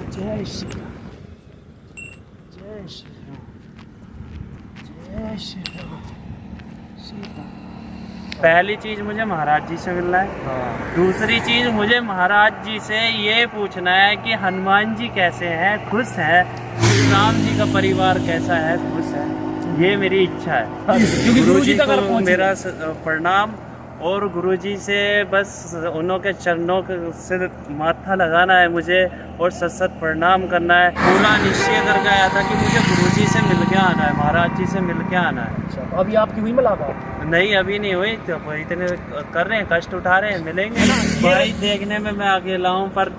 जय श्री राम, जय श्री राम, जय श्री राम, सीता। पहली चीज़ मुझे महाराज जी से मिलना है। दूसरी चीज़ मुझे महाराज जी से ये पूछना है कि हनुमान जी कैसे हैं, खुश हैं, राम जी का परिवार कैसा है, खुश है। ये मेरी इच्छा है। क्योंकि गुरु जी तक मेरा प्रणाम, और गुरुजी से बस उनके चरणों से माथा लगाना है मुझे, और सत प्रणाम करना है। पूरा निश्चय करके आया था कि मुझे गुरुजी से मिल के आना है, महाराज जी से मिल के आना है। अच्छा, तो अभी आपकी हुई मुलाकात? नहीं, अभी नहीं हुई, तो इतने कर रहे हैं, कष्ट उठा रहे हैं, मिलेंगे ना भाई। देखने में मैं अकेला हूँ, पर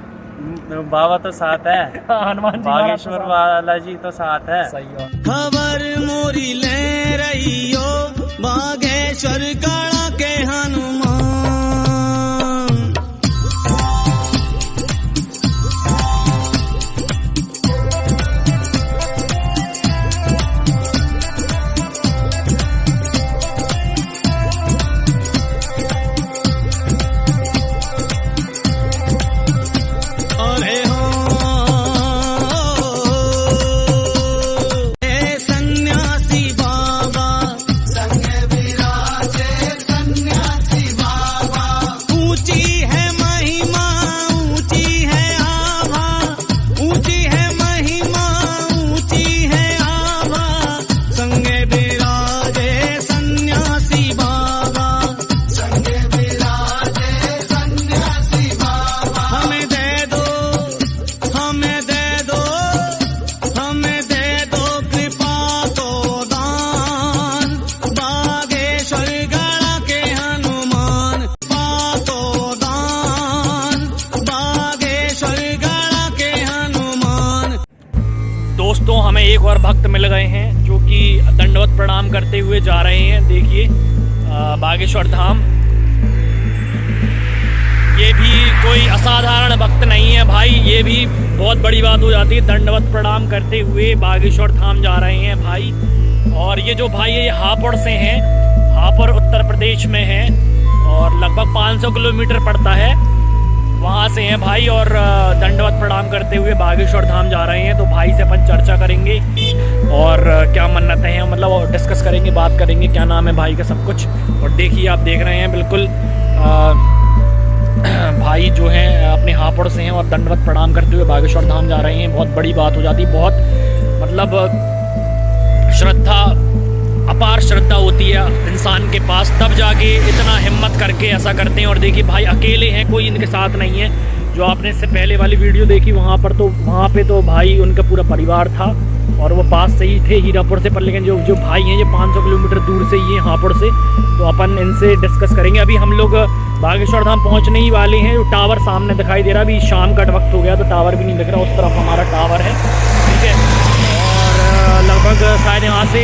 बाबा तो साथ है, हनुमान जी, बागेश्वर वाला जी तो साथ है। सही है। खबर मोरी ले रही हो बागेश्वर काला के हनुमान। दोस्तों, हमें एक और भक्त मिल गए हैं जो कि दंडवत प्रणाम करते हुए जा रहे हैं। देखिए, बागेश्वर धाम। ये भी कोई असाधारण भक्त नहीं है भाई, ये भी बहुत बड़ी बात हो जाती है। दंडवत प्रणाम करते हुए बागेश्वर धाम जा रहे हैं भाई। और ये जो भाई है, ये हापुड़ से हैं, हापुड़ उत्तर प्रदेश में है, और लगभग 500 किलोमीटर पड़ता है, वहाँ से हैं भाई। और दंडवत प्रणाम करते हुए बागेश्वर धाम जा रहे हैं। तो भाई से अपन चर्चा करेंगे और क्या मन्नतें हैं, मतलब डिस्कस करेंगे, बात करेंगे, क्या नाम है भाई का, सब कुछ। और देखिए, आप देख रहे हैं बिल्कुल भाई जो हैं अपने हापुड़ से हैं और दंडवत प्रणाम करते हुए बागेश्वर धाम जा रहे हैं। बहुत बड़ी बात हो जाती है, बहुत मतलब श्रद्धा, अपार श्रद्धा होती है इंसान के पास, तब जाके इतना हिम्मत करके ऐसा करते हैं। और देखिए भाई अकेले हैं, कोई इनके साथ नहीं है। जो आपने इससे पहले वाली वीडियो देखी, वहाँ पे तो भाई उनका पूरा परिवार था और वो पास से ही थे हीरापुर से। पर लेकिन जो भाई हैं, ये 500 किलोमीटर दूर से ही हैं हापुड़ से। तो अपन इनसे डिस्कस करेंगे। अभी हम लोग बागेश्वर धाम पहुँचने ही वाले हैं। जो टावर सामने दिखाई दे रहा है, अभी शाम का वक्त हो गया तो टावर भी नहीं दिख रहा, उस तरफ हमारा टावर है, ठीक है। और लगभग शायद यहाँ से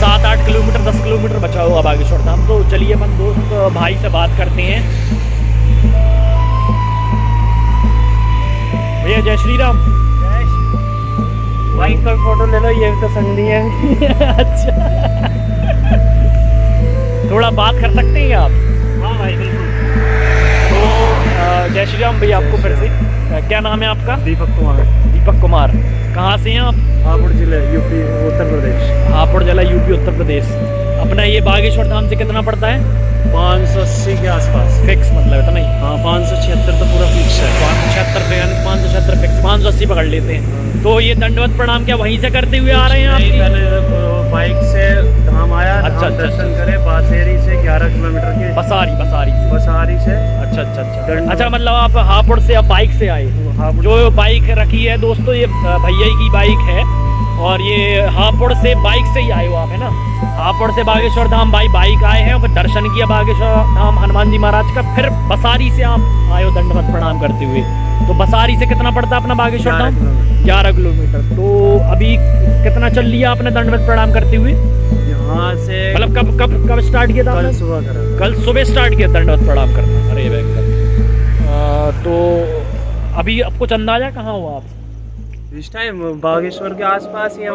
7-8 किलोमीटर, 10 किलोमीटर बचा हुआ बागेश्वर धाम। तो चलिए अपन दोस्त भाई से बात करते हैं। भैया जय श्री राम। भाई का फोटो ले लो, ये तो संगनी है। अच्छा, थोड़ा बात कर सकते हैं आप? हाँ भाई, बिल्कुल। तो जय श्री राम भैया, आपको फिर से क्या नाम है आपका? दीपक कुमार। दीपक कुमार, कहाँ से हैं आप? हापुड़ जिला, यूपी उत्तर प्रदेश। हापुड़ जिला, यूपी उत्तर प्रदेश। अपना ये बागेश्वर धाम से कितना पड़ता है? 580 के आसपास। फिक्स मतलब इतना ही? हाँ, 576 तो पूरा फिक्स है। 576 यानी 576 फिक्स, 580 पकड़ लेते हैं। तो ये दंडवत प्रणाम क्या वहीं से करते हुए आ रहे हैं आप? पहले बाइक से धाम आया, अच्छा, दर्शन करे, बासेरी से 11 किलोमीटर के, बसारी से। अच्छा, अच्छा, मतलब आप हापुड़ से, आप बाइक से आए? जो बाइक रखी है दोस्तों, ये भैया की बाइक है, और ये हापुड़ से बाइक से ही आए हो आप, है ना? हापुड़ से बागेश्वर धाम भाई बाइक आए हैं, और फिर दर्शन किया बागेश्वर धाम हनुमान जी महाराज का। फिर बसारी से आप आए हो दंडवत प्रणाम करते हुए। तो बसारी से कितना पड़ता है अपना बागेश्वर धाम? 11 किलोमीटर। तो अभी कितना चल लिया आपने दंडवत प्रणाम करते हुए? यहाँ से मतलब कब स्टार्ट किया था? कल सुबह करा। कल सुबह स्टार्ट किया दंडवत प्रणाम करना। अरे तो अभी आपको अंदाजा कहाँ हुआ आप? इस टाइम बागेश्वर के आसपास ही है।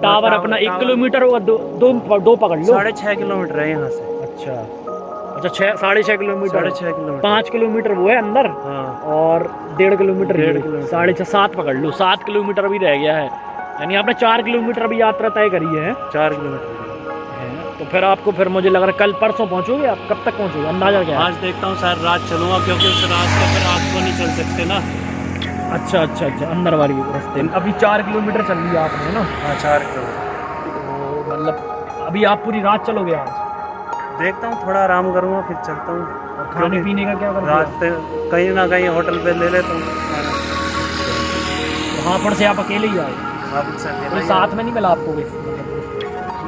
टावर अपना 1 किलोमीटर होगा, दो पकड़ लो। 6.5 किलोमीटर है यहाँ से। अच्छा, अच्छा 6.5 किलोमीटर, 6.5 किलोमीटर। 5 किलोमीटर वो है अंदर हाँ और 1.5 किलोमीटर 1.5 किलोमीटर। 6.5 7 पकड़ लो, 7 किलोमीटर अभी रह गया है। यानी आपने 4 किलोमीटर अभी यात्रा तय करी है। 4 किलोमीटर। तो फिर आपको फिर मुझे लग रहा है कल परसों पहुंचोगे आप? कब तक पहुंचोगे, अंदाजा क्या है? आज देखता हूँ शायद रात चलूँगा, क्योंकि उस रास्ते पर रात को नहीं चल सकते ना। अच्छा अच्छा अच्छा, अंदर वाली रास्ते में अभी 4 किलोमीटर चल लिया आपने ना? हाँ 4 किलोमीटर। तो मतलब अभी आप पूरी रात चलोगे आज? देखता हूँ, थोड़ा आराम करूँगा फिर चलता हूँ। और खाने पीने का क्या करोगे? रास्ते कहीं ना कहीं होटल पे ले लेता हूँ खाना। वहाँ पर से आप अकेले ही आए? आप उससे अकेला कोई ही साथ में नहीं मिला आपको कोई?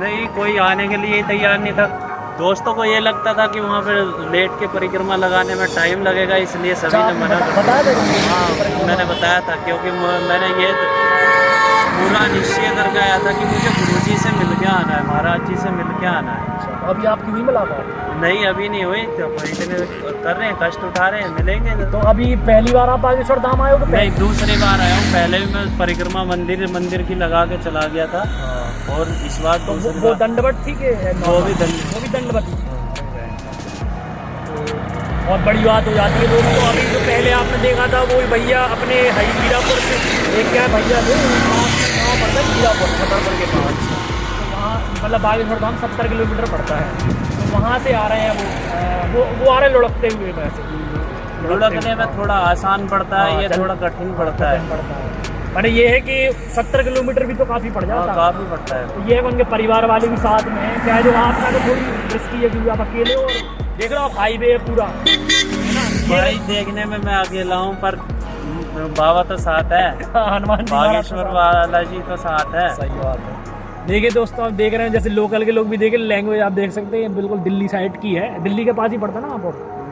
नहीं, कोई आने के लिए तैयार नहीं था। दोस्तों को ये लगता था कि वहाँ पर लेट के परिक्रमा लगाने में टाइम लगेगा, इसलिए सभी ने मना कर बताया था? हाँ मैंने बताया था, क्योंकि मैंने ये पूरा निश्चय करके आया था कि मुझे गुरुजी से मिल के आना है, महाराज जी से मिल के आना है। अभी आपकी नहीं मिला था? नहीं अभी नहीं हुई, तो इतने कर रहे हैं, कष्ट उठा रहे हैं, मिलेंगे तो अभी पहली बार आप बागेश्वर धाम आए हो? तो नहीं, दूसरी बार आया हूँ। पहले भी मैं परिक्रमा मंदिर की लगा के चला गया था, और इस बार तो दूसरी वो बार दंडवत थी कि वो भी दंडवत थी। बहुत बड़ी बात हो जाती है दोस्तों। अभी जो पहले आपने देखा था वो भैया अपने हीरापुर से, एक क्या भैया थे वहाँ पड़ता है हीरापुर, छतरपुर के पास। तो वहाँ मतलब बागेश्वर धाम 70 किलोमीटर पड़ता है। तो वहाँ से आ रहे हैं वो आ रहे हैं लुढ़कते हुए। वैसे लुढ़कने में थोड़ा आसान पड़ता है, ये थोड़ा कठिन पड़ता है। मैंने ये है कि 70 किलोमीटर भी तो काफ़ी पड़ जाता है। काफ़ी पड़ता है। तो ये है कि उनके परिवार वाले भी साथ में हैं, क्या है जो वहाँ अपना तो थोड़ी रिस्की है क्योंकि आप अकेले हो। देख रहे हो आप हाईवे है पूरा, है ना? भाई देखने में मैं अकेला हूँ, पर बाबा तो साथ है, हनुमान जी बागेश्वर वाला जी तो साथ है। सही बात है। देखिए दोस्तों, आप देख रहे हैं जैसे लोकल के लोग भी देखे, लैंग्वेज आप देख सकते हैं बिल्कुल दिल्ली साइड की है। दिल्ली के पास ही पड़ता है ना आप?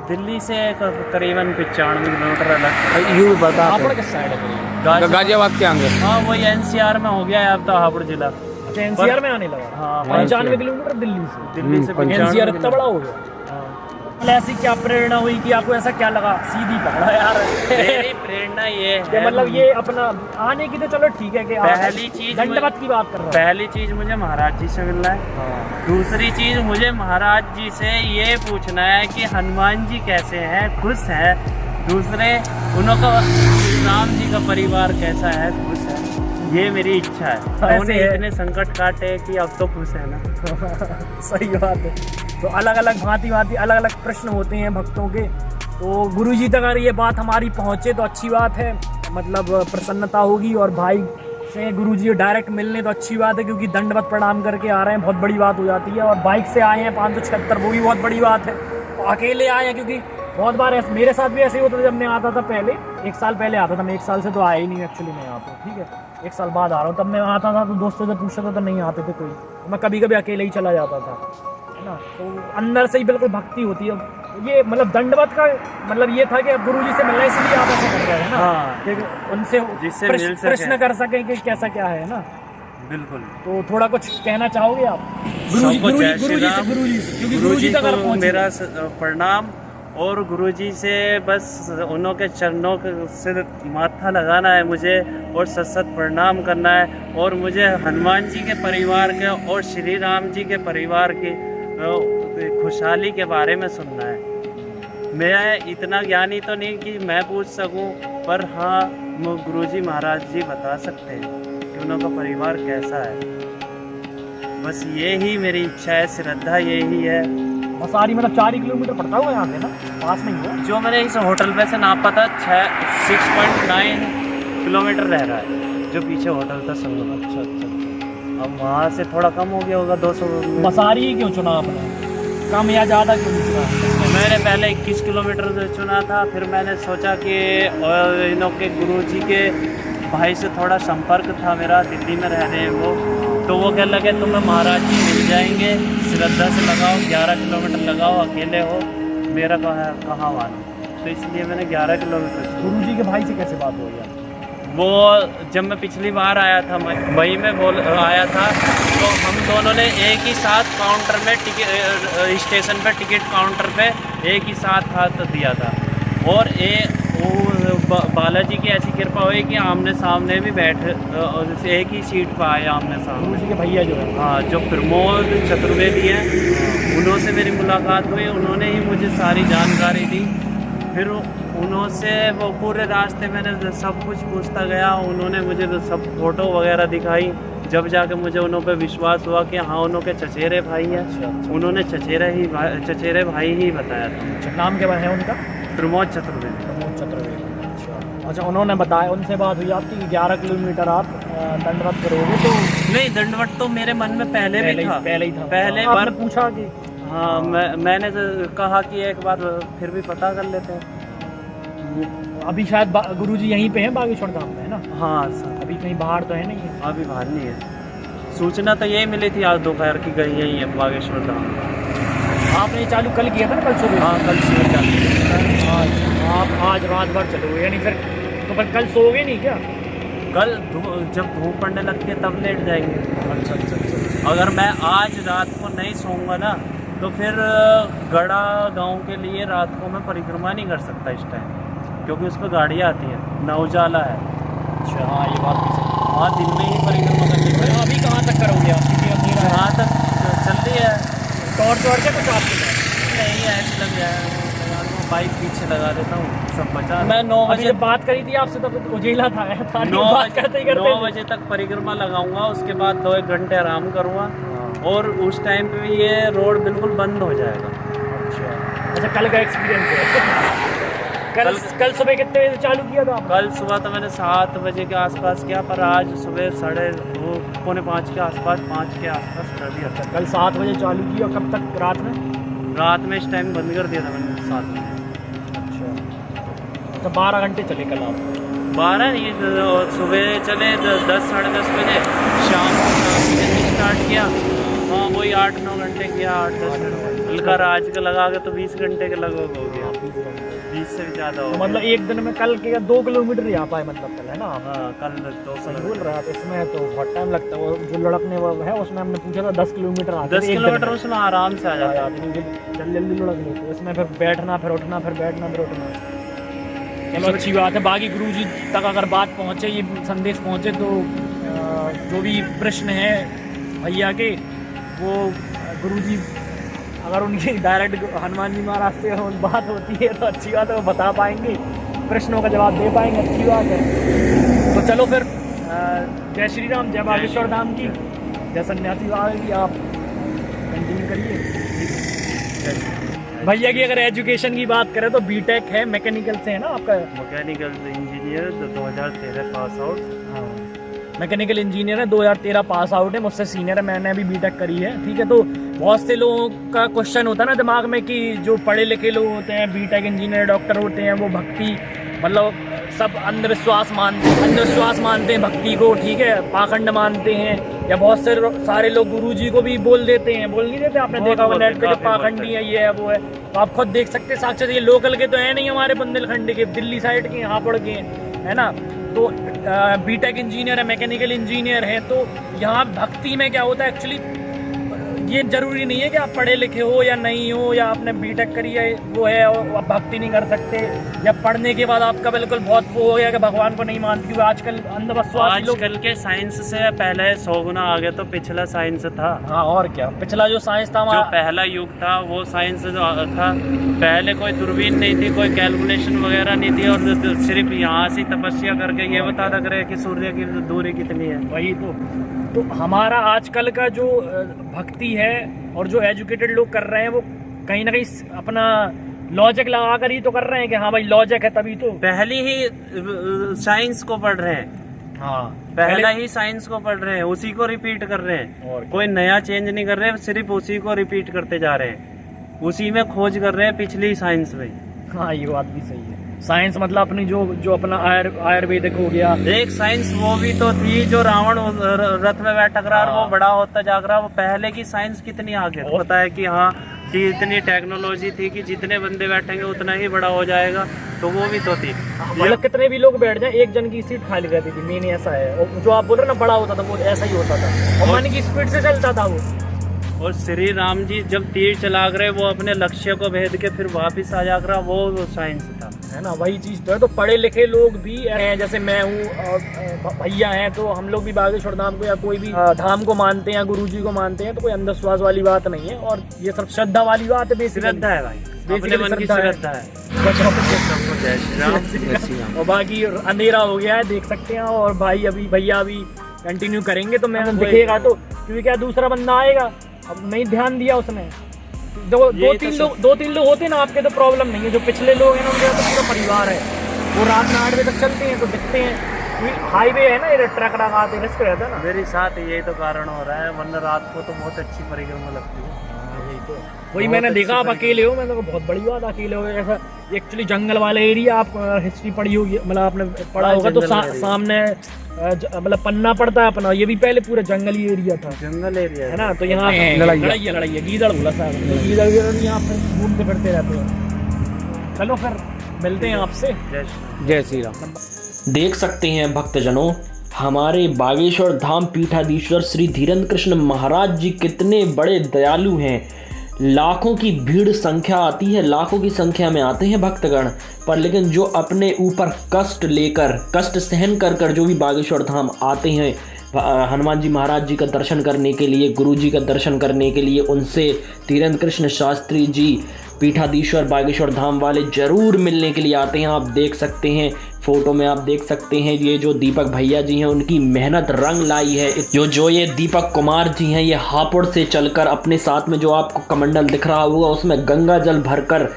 दिल्ली से करीबन 95 किलोमीटर अलग। यूँ बता हापुड़ किस साइड है? गाजियाबाद के आगे। हाँ वही NCR में हो गया है अब तो, हापुड़ जिला। अच्छा NCR में आने लगा? हाँ 95 किलोमीटर दिल्ली से। NCR NCR इतना बड़ा हो गया। ऐसी क्या प्रेरणा हुई कि आपको ऐसा क्या लगा सीधी पकड़ा यार? मेरी प्रेरणा ये है, मतलब ये अपना आने की तो चलो ठीक है कि पहली चीज दंडवत की बात कर रहा हूँ। पहली चीज मुझे महाराज जी से मिलना है। दूसरी चीज मुझे महाराज जी से ये पूछना है कि हनुमान जी कैसे हैं, खुश हैं। दूसरे उनका राम जी का परिवार कैसा है, खुश है। ये मेरी इच्छा है। उन्होंने इतने संकट काटे कि अब तो खुश है ना। सही बात है। तो अलग अलग भांति अलग अलग प्रश्न होते हैं भक्तों के। तो गुरुजी तक अगर ये बात हमारी पहुँचे तो अच्छी बात है, मतलब प्रसन्नता होगी। और भाई से गुरुजी डायरेक्ट मिलने तो अच्छी बात है, क्योंकि दंडवत प्रणाम करके आ रहे हैं, बहुत बड़ी बात हो जाती है। और बाइक से आए हैं 576, वो भी बहुत बड़ी बात है। अकेले आए हैं, क्योंकि बहुत बार ऐसे मेरे साथ भी ऐसे ही होता था। जब मैं आता था पहले, 1 साल पहले आता था मैं, 1 साल से तो आया ही नहीं एक्चुअली मैं यहाँ पे, ठीक है 1 साल बाद आ रहा हूँ। तब मैं आता था तो दोस्तों से पूछता था तो नहीं आते थे कोई, तो मैं कभी कभी अकेले ही चला जाता था, है ना। तो अंदर से ही बिल्कुल भक्ति होती है। ये मतलब दंडवत का मतलब ये था कि अब गुरुजी से मिलना, इसलिए आप ऐसा कर रहे हैं ना। हाँ, कि उनसे प्रश्न कर सकें कि कैसा क्या है ना। बिल्कुल। तो थोड़ा कुछ कहना चाहोगे आप गुरुजी से, क्योंकि गुरुजी तक अगर पहुंचे। मेरा प्रणाम, और गुरुजी से बस उनके चरणों से माथा लगाना है मुझे, और सत प्रणाम करना है। और मुझे हनुमान जी के परिवार के और श्री राम जी के परिवार की खुशहाली के बारे में सुनना है। मैं इतना ज्ञानी तो नहीं कि मैं पूछ सकूं, पर हाँ गुरुजी महाराज जी बता सकते हैं कि उनका परिवार कैसा है। बस यही मेरी इच्छा है, श्रद्धा यही है। मसारी मतलब 4 किलोमीटर पड़ता होगा यहाँ से ना, पास में ही हो। जो मैंने इस होटल पे से नापा था 6.9 किलोमीटर रह रहा है, जो पीछे होटल था संगम। अच्छा अच्छा। अब वहाँ से थोड़ा कम हो गया होगा 200। मसारी क्यों चुना आपने, कम या ज़्यादा क्यों चुना? मैंने पहले 21 किलोमीटर चुना था, फिर मैंने सोचा कि इनों के गुरुजी के भाई से थोड़ा संपर्क था मेरा, दिल्ली में रह रहे हैं वो, तो वो कहने लगे तुम्हें महाराज जी मिल जाएंगे, श्रद्धा से लगाओ, 11 किलोमीटर लगाओ, अकेले हो, मेरा कहाँ मानो। तो इसलिए मैंने 11 किलोमीटर। गुरुजी के भाई से कैसे बात हो गया? वो जब मैं पिछली बार आया था मई में आया था, तो हम दोनों ने एक ही साथ काउंटर में टिकट, स्टेशन पे टिकट काउंटर पे एक ही साथ हाथ दिया था। और वो बालाजी की ऐसी कृपा हुई कि आमने सामने भी बैठ एक ही सीट पर आए आमने सामने। गुरु जी के भैया जो है, हाँ, जो प्रमोद चतुर्वेदी हैं, उन्होंने मेरी मुलाकात हुई, उन्होंने ही मुझे सारी जानकारी दी। फिर उन्होंने वो पूरे रास्ते मैंने सब कुछ पूछता गया, उन्होंने मुझे तो सब फोटो वगैरह दिखाई। जब जाके मुझे उन्हों पे विश्वास हुआ कि हाँ उन्हों के चचेरे भाई हैं। उन्होंने चचेरे भाई ही बताया था। नाम क्या है उनका? प्रमोद चतुर्वेदी। प्रमोद चतुर्वेदी। अच्छा, उन्होंने बताया, उनसे बात हुई आपकी कि 11 किलोमीटर आप दंडवत करोगे? तो नहीं, दंडवत तो मेरे मन में पहले ही था। पहले बार पूछा कि हाँ, मैंने तो कहा कि एक बार फिर भी पता कर लेते हैं। अभी शायद गुरुजी यहीं पे हैं बागेश्वर धाम में, है ना? हाँ सर, अभी कहीं बाहर तो है नहीं है? अभी बाहर नहीं है। सूचना तो यही मिली थी आज दोपहर की, गई यही है बागेश्वर धाम। आपने ये चालू कल किया था ना? कल सुबह? हाँ, कल सुबह चालू किया। आप आज रात भर चलोगे यानी फिर? तो फिर कल सोओगे नहीं क्या? कल जब धूप पड़ने लगती है तब लेट जाएंगे। अच्छा। अगर मैं आज रात को नहीं सोऊंगा ना तो फिर गड़ा गांव के लिए रात को मैं परिक्रमा नहीं कर सकता इस टाइम, क्योंकि उस पर गाड़ियाँ आती हैं, ना उजाला है। अच्छा, हाँ ये बात भी सही। हाँ, दिन में ही परिक्रमा करनी पड़ेगी। अभी कहाँ तक करोगे आप? क्योंकि अंधेरा है। कहाँ तक चल रही है? टॉर्च के कुछ आपके पास? नहीं, ऐसे लग जाए बाइक पीछे लगा देता हूँ, सब बचा। मैं 9 अभी बजे जब बात करी थी आपसे तब तो उजेला था 9 बजे तक परिक्रमा लगाऊंगा, उसके बाद 2-1 घंटे आराम करूँगा और उस टाइम पे भी ये रोड बिल्कुल बंद हो जाएगा। अच्छा, कल का एक्सपीरियंस है? कल सुबह कितने बजे चालू किया था आपने? कल सुबह तो मैंने 7 बजे के आसपास किया, पर आज सुबह 4:30 पौने 5 के आसपास, 5 के आसपास कर दिया था। कल 7 बजे चालू किया, कब तक? रात में? रात में इस टाइम बंद कर दिया था मैंने 7 बजे। तो 12 घंटे चले कल आप? 12 नहीं, सुबह चले 10 साढ़े 10 बजे, शाम को 7 बजे स्टार्ट किया। हाँ, वही 8-9 घंटे किया, 8-10 घंटे। हल्का राज का लगा के तो 20 घंटे के लगभग हो गया, 20 से भी ज़्यादा हो। तो मतलब एक दिन में कल के 2 किलोमीटर ही आ पाए मतलब कल, है ना? हाँ, कल 2 सही बोल रहा है। इसमें तो बहुत टाइम लगता है। वो जो लड़कने वो है उसमें हमने पूछा था 10 किलोमीटर आते, 10 किलोमीटर उसमें आराम से आ जाता है। जल्दी लुढ़क लेते। इसमें फिर बैठना, फिर उठना, फिर बैठना, फिर उठना। चलो अच्छी बात है। बाकी गुरुजी तक अगर बात पहुँचे, ये संदेश पहुँचे, तो जो भी प्रश्न है भैया के, वो गुरुजी अगर उनकी डायरेक्ट हनुमान जी महाराज से बात होती है तो अच्छी बात है, वो बता पाएंगे, प्रश्नों का जवाब दे पाएंगे, अच्छी बात है। तो चलो फिर, जय श्री राम, जय बागेश्वर धाम की, जय सन्यासी बाबा की। आप कंटिन्यू करिए। भैया की अगर एजुकेशन की बात करें तो बीटेक है, मैकेनिकल से है ना आपका? Mechanical engineer, 2013 pass out. हाँ, मैकेनिकल इंजीनियर है, 2013 पास आउट है, मुझसे सीनियर है, मैंने अभी बीटेक करी है। ठीक है, तो बहुत से लोगों का क्वेश्चन होता है ना दिमाग में कि जो पढ़े लिखे लोग होते हैं, बीटेक इंजीनियर, डॉक्टर होते हैं, वो भक्ति मतलब सब अंधविश्वास मानते हैं भक्ति को। ठीक है, पाखंड मानते हैं, या बहुत से सारे लोग गुरुजी को भी बोल देते हैं, बोल नहीं देते? आपने देखा होगा नेट पे, पाखंडी है, ये है, वो है। तो आप खुद देख सकते हैं, साक्षात ये लोकल के तो है नहीं, हमारे बुंदेलखंड के, दिल्ली साइड के, यहाँ पढ़ के, है ना? तो बीटेक इंजीनियर है, मैकेनिकल इंजीनियर है। तो यहाँ भक्ति में क्या होता है एक्चुअली, ये जरूरी नहीं है कि आप पढ़े लिखे हो या नहीं हो, या आपने बीटेक करी है वो है और आप भक्ति नहीं कर सकते, या पढ़ने के बाद आपका बिल्कुल बहुत वो हो गया कि भगवान को नहीं मानती हो। आजकल अंधविश्वास, आजकल के साइंस से पहले 100 गुना आगे तो पिछला साइंस था। हाँ, और क्या, पिछला जो साइंस था, जो पहला युग था, वो साइंस जो था, पहले कोई दूरबीन नहीं थी, कोई कैलकुलेशन वगैरह नहीं थी, और सिर्फ यहाँ से तपस्या करके ये बता लग रहे कि सूर्य की दूरी कितनी है। वही तो हमारा आजकल का जो भक्ति है और जो एजुकेटेड लोग कर रहे हैं, वो कहीं ना कहीं अपना लॉजिक लगा कर ही तो कर रहे हैं कि हाँ भाई लॉजिक है तभी तो। पहले ही साइंस को पढ़ रहे हैं। हाँ, पहला ही साइंस को पढ़ रहे हैं, उसी को रिपीट कर रहे हैं, और कोई नया चेंज नहीं कर रहे हैं, सिर्फ उसी को रिपीट करते जा रहे हैं, उसी में खोज कर रहे हैं पिछली साइंस में। हाँ, ये बात भी सही है। साइंस मतलब अपनी जो अपना आयुर्वेदिक हो गया। एक साइंस वो भी तो थी जो रावण रथ में बैठ टकरा, वो बड़ा होता जाग रहा। वो पहले की साइंस कितनी आगे पता है कि हाँ कि इतनी टेक्नोलॉजी थी कि जितने बंदे बैठेंगे उतना ही बड़ा हो जाएगा, तो वो भी तो थी। मतलब कितने भी लोग बैठ जाए, एक जन की सीट खाली रहती थी, मेन ऐसा है। और जो आप बोल रहे ना बड़ा होता था, वो ऐसा ही होता था, और मन की स्पीड से चलता था वो। और श्री राम जी जब तीर चला रहे, वो अपने लक्ष्य को भेद के फिर वापिस आ जाकर, वो साइंस था, है ना, वही चीज़ तो है। तो पढ़े लिखे लोग भी हैं, जैसे मैं हूँ और भैया हैं, तो हम लोग भी बागेश्वर धाम को या कोई भी धाम को मानते हैं, गुरु जी को मानते हैं, तो कोई अंधविश्वास वाली बात नहीं है। और ये सब श्रद्धा वाली बात है, श्रद्धा है भाई, अपने मन की श्रद्धा है। जय श्री राम। और बाकी अंधेरा हो गया है, देख सकते हैं। और भाई अभी भैया अभी कंटिन्यू करेंगे, तो मैं दिखेगा तो, क्योंकि क्या दूसरा बंदा आएगा, अब नहीं ध्यान दिया उसने। दो तीन लोग होते हैं ना आपके, तो प्रॉब्लम नहीं है। जो पिछले लोग हैं ना, उनके तो पूरा परिवार है, वो रात में 8 बजे तक चलते हैं, तो दिखते हैं। हाईवे है ना, ये ट्रक लगाते रिस्क रहता है ना। मेरे साथ यही तो कारण हो रहा है, वरना रात को तो बहुत अच्छी परिक्रमा लगती है। वही मैंने देखा, आप अकेले हो, मैंने कहा बहुत बड़ी बात, अकेले हो। ऐसा एक्चुअली जंगल वाला एरिया, आप हिस्ट्री पढ़ी होगी, मतलब आपने पढ़ा होगा, तो सामने मतलब पन्ना पड़ता है अपना, ये भी पहले पूरा जंगली एरिया था, जंगल एरिया है ना। तो यहाँ लड़ाई है, गीदड़ बोला साहब, गीदड़ यहाँ पे घूमते फिरते रहते हैं। चलो फिर मिलते हैं आपसे। जय श्री राम। देख सकते हैं भक्तजनों, हमारे बागेश्वर धाम पीठाधीश्वर श्री धीरेन्द्र कृष्ण महाराज जी कितने बड़े दयालु हैं। लाखों की भीड़ संख्या आती है, लाखों की संख्या में आते हैं भक्तगण, पर लेकिन जो अपने ऊपर कष्ट लेकर, कष्ट सहन कर कर जो भी बागेश्वर धाम आते हैं हनुमान जी महाराज जी का दर्शन करने के लिए, गुरु जी का दर्शन करने के लिए, उनसे धीरेन्द्र कृष्ण शास्त्री जी पीठाधीश्वर बागेश्वर धाम वाले जरूर मिलने के लिए आते हैं। आप देख सकते हैं फोटो में, आप देख सकते हैं ये जो दीपक भैया जी हैं, उनकी मेहनत रंग लाई है। जो ये दीपक कुमार जी हैं, ये हापुड़ से चलकर अपने साथ में जो आपको कमंडल दिख रहा होगा, उसमें गंगा जल भरकर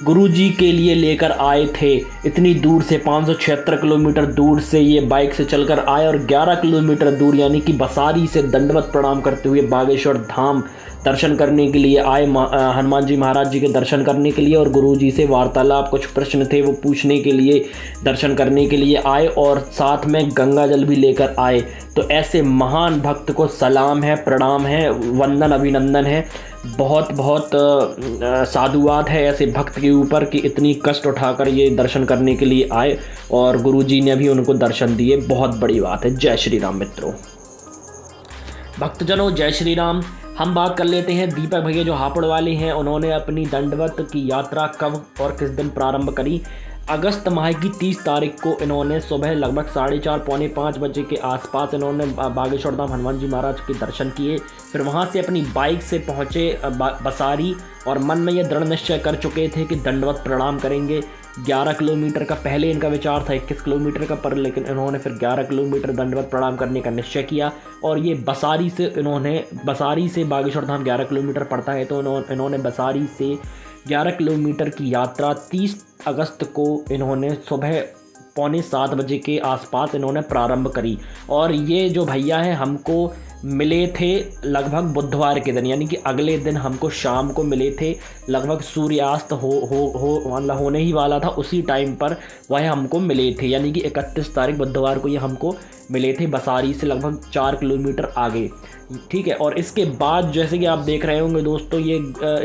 गुरु जी के लिए लेकर आए थे। इतनी दूर से 576 किलोमीटर दूर से ये बाइक से चलकर आए, और 11 किलोमीटर दूर यानी कि बसारी से दंडवत प्रणाम करते हुए बागेश्वर धाम दर्शन करने के लिए आए, हनुमान जी महाराज जी के दर्शन करने के लिए, और गुरु जी से वार्तालाप, कुछ प्रश्न थे वो पूछने के लिए, दर्शन करने के लिए आए, और साथ में गंगा जल भी लेकर आए। तो ऐसे महान भक्त को सलाम है, प्रणाम है, वंदन अभिनंदन है। बहुत बहुत साधुवाद है ऐसे भक्त के ऊपर कि इतनी कष्ट उठाकर ये दर्शन करने के लिए आए, और गुरु जी ने भी उनको दर्शन दिए। बहुत बड़ी बात है। जय श्री राम मित्रों, भक्तजनों, जय श्री राम। हम बात कर लेते हैं दीपक भैया जो हापुड़ वाले हैं, उन्होंने अपनी दंडवत की यात्रा कब और किस दिन प्रारंभ करी। अगस्त माह की 30 तारीख को इन्होंने सुबह लगभग 4:30 पौने 5 बजे के आसपास इन्होंने बागेश्वर धाम हनुमान जी महाराज के दर्शन किए। फिर वहां से अपनी बाइक से पहुंचे बसारी, और मन में ये दृढ़ निश्चय कर चुके थे कि दंडवत प्रणाम करेंगे। 11 किलोमीटर का पहले इनका विचार था 21 किलोमीटर का, पर लेकिन इन्होंने फिर 11 किलोमीटर दंडवत प्रणाम करने का निश्चय किया। और ये बसारी से बागेश्वर धाम 11 किलोमीटर पड़ता है, तो इन्होंने बसारी से 11 किलोमीटर की यात्रा 30 अगस्त को इन्होंने सुबह 6:45 बजे के आसपास इन्होंने प्रारंभ करी। और ये जो भैया हैं हमको मिले थे लगभग बुधवार के दिन, यानी कि अगले दिन हमको शाम को मिले थे। लगभग सूर्यास्त होने ही वाला था, उसी टाइम पर वह हमको मिले थे, यानी कि 31 तारीख बुधवार को ये हमको मिले थे बसारी से लगभग 4 किलोमीटर आगे। ठीक है, और इसके बाद जैसे कि आप देख रहे होंगे दोस्तों, ये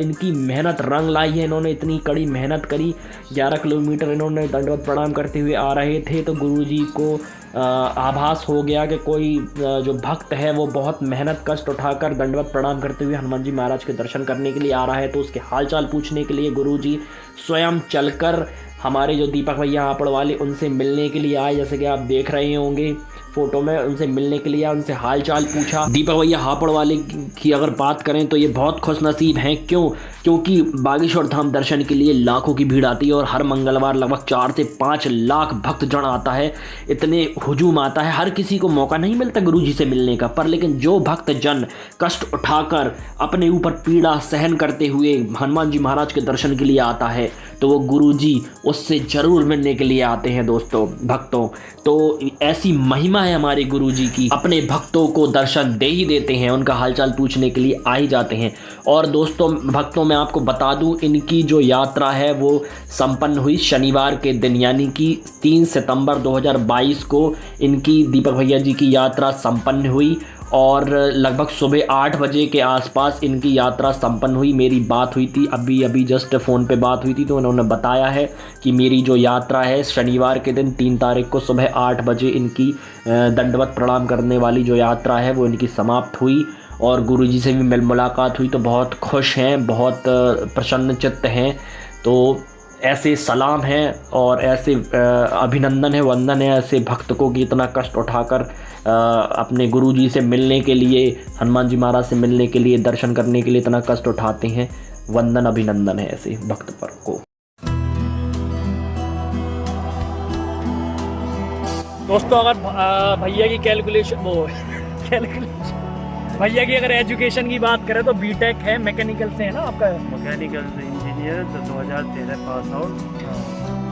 इनकी मेहनत रंग लाई है। इन्होंने इतनी कड़ी मेहनत करी, 11 किलोमीटर इन्होंने दंडवत प्रणाम करते हुए आ रहे थे। तो गुरु जी को आभास हो गया कि कोई जो भक्त है वो बहुत मेहनत कष्ट उठाकर दंडवत प्रणाम करते हुए हनुमान जी महाराज के दर्शन करने के लिए आ रहा है। तो उसके हालचाल पूछने के लिए गुरु जी स्वयं चलकर हमारे जो दीपक भैया हापुड़ वाले, उनसे मिलने के लिए आए। जैसे कि आप देख रहे होंगे फोटो में, उनसे मिलने के लिए आए, उनसे हाल चाल पूछा। दीपक भैया हापुड़ वाले की अगर बात करें तो ये बहुत खुशनसीब हैं। क्योंकि बागेश्वर धाम दर्शन के लिए लाखों की भीड़ आती है, और हर मंगलवार लगभग 4 से 5 लाख भक्तजन आता है। इतने हुजूम आता है, हर किसी को मौका नहीं मिलता गुरु जी से मिलने का, पर लेकिन जो भक्तजन कष्ट उठाकर अपने ऊपर पीड़ा सहन करते हुए हनुमान जी महाराज के दर्शन के लिए आता है, तो वो गुरु जी उससे ज़रूर मिलने के लिए आते हैं दोस्तों, भक्तों। तो ऐसी महिमा है हमारे गुरु जी की, अपने भक्तों को दर्शन दे ही देते हैं, उनका हालचाल पूछने के लिए आ ही जाते हैं। और दोस्तों भक्तों, मैं आपको बता दूं, इनकी जो यात्रा है वो संपन्न हुई शनिवार के दिन, यानी कि 3 सितंबर 2022 को इनकी दीपक भैया जी की यात्रा संपन्न हुई। और लगभग सुबह 8 बजे के आसपास इनकी यात्रा संपन्न हुई। मेरी बात हुई थी अभी जस्ट फ़ोन पे बात हुई थी, तो उन्होंने बताया है कि मेरी जो यात्रा है शनिवार के दिन 3 तारीख को सुबह 8 बजे इनकी दंडवत प्रणाम करने वाली जो यात्रा है वो इनकी समाप्त हुई। और गुरुजी से भी मुलाकात हुई, तो बहुत खुश हैं, बहुत प्रसन्न चित्त हैं। तो ऐसे सलाम है और ऐसे अभिनंदन है, वंदन है ऐसे भक्त को कि इतना कष्ट उठाकर अपने गुरु जी से मिलने के लिए, हनुमान जी महाराज से मिलने के लिए, दर्शन करने के लिए इतना कष्ट उठाते हैं। वंदन अभिनंदन है ऐसे भक्त पर को। दोस्तों अगर भैया की भैया की अगर एजुकेशन की बात करें तो बीटेक है, मैकेनिकल से है ना आपका? मैकेनिकल इंजीनियर तो 2013 पास आउट।